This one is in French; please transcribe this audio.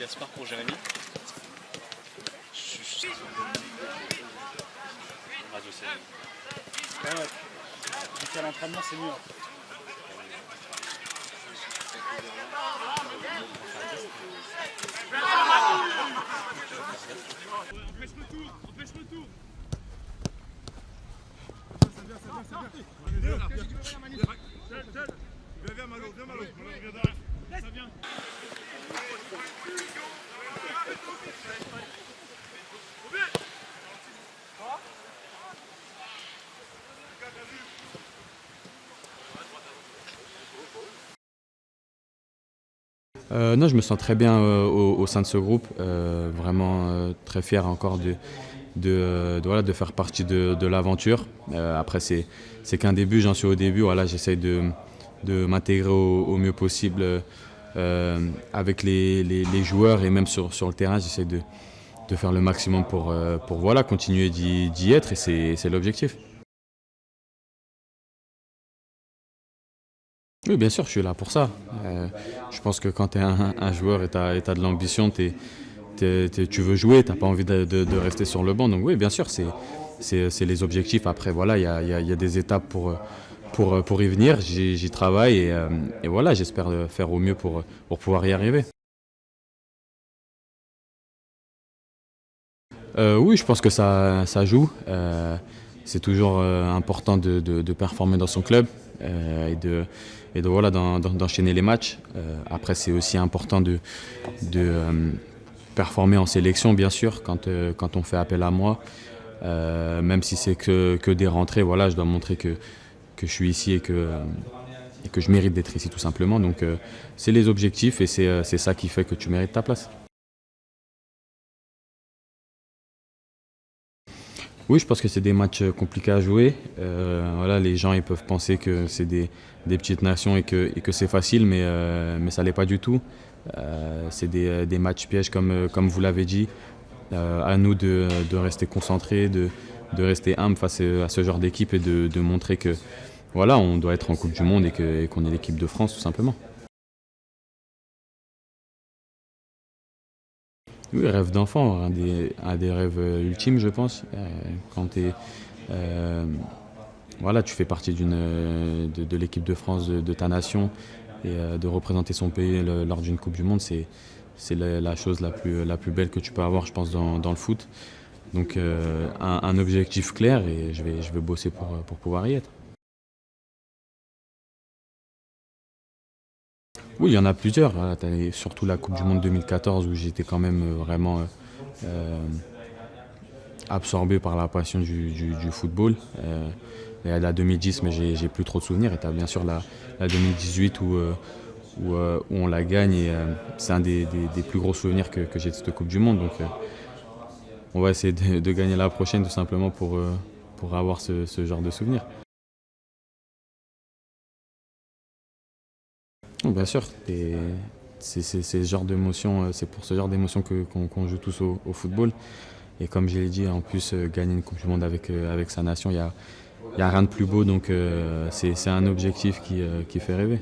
Gaspard pour Jérémy. Radio c'est. Ouais, vu qu'à l'entraînement c'est mieux. Empêche le tour, empêche le tour. Viens Malo, viens Malo. Ça vient. Non, je me sens très bien au sein de ce groupe, vraiment très fier encore de faire partie de l'aventure. Après, c'est qu'un début, j'en suis au début, voilà, j'essaye de m'intégrer au mieux possible avec les joueurs et même sur le terrain, j'essaye de faire le maximum pour voilà, continuer d'y être et c'est l'objectif. Oui, bien sûr, je suis là pour ça. Je pense que quand tu es un joueur et tu as de l'ambition, tu veux jouer, tu n'as pas envie de rester sur le banc. Donc oui, bien sûr, c'est les objectifs. Après, voilà, il y a des étapes pour y venir. J'y travaille et voilà, j'espère faire au mieux pour pouvoir y arriver. Oui, je pense que ça joue. C'est toujours important de performer dans son club et voilà, d'enchaîner les matchs. Après, c'est aussi important de performer en sélection, bien sûr, quand on fait appel à moi. Même si c'est que des rentrées, voilà, je dois montrer que je suis ici et que je mérite d'être ici tout simplement. Donc c'est les objectifs et c'est ça qui fait que tu mérites ta place. Oui, je pense que c'est des matchs compliqués à jouer. Voilà, les gens ils peuvent penser que c'est des petites nations et que c'est facile, mais ça l'est pas du tout. C'est des matchs pièges comme vous l'avez dit. À nous de rester concentrés, de rester humbles face à ce genre d'équipe et de montrer que voilà, on doit être en Coupe du Monde et qu'on est l'équipe de France tout simplement. Oui, rêve d'enfant, un des rêves ultimes, je pense. Quand voilà, tu fais partie de l'équipe de France de ta nation et de représenter son pays lors d'une Coupe du Monde, c'est la chose la plus belle que tu peux avoir, je pense, dans le foot. Donc un objectif clair et je vais bosser pour pouvoir y être. Oui, il y en a plusieurs. Voilà, surtout la Coupe du Monde 2014 où j'étais quand même vraiment absorbé par la passion du football. Il y a la 2010, mais j'ai plus trop de souvenirs. Et tu as bien sûr la 2018 où on la gagne. Et c'est un des plus gros souvenirs que j'ai de cette Coupe du Monde. Donc on va essayer de gagner la prochaine tout simplement pour avoir ce genre de souvenirs. Bien sûr, c'est ce genre d'émotion, c'est pour ce genre d'émotion qu'on joue tous au football. Et comme je l'ai dit, en plus, gagner une Coupe du Monde avec sa nation, il y a rien de plus beau. Donc c'est un objectif qui fait rêver.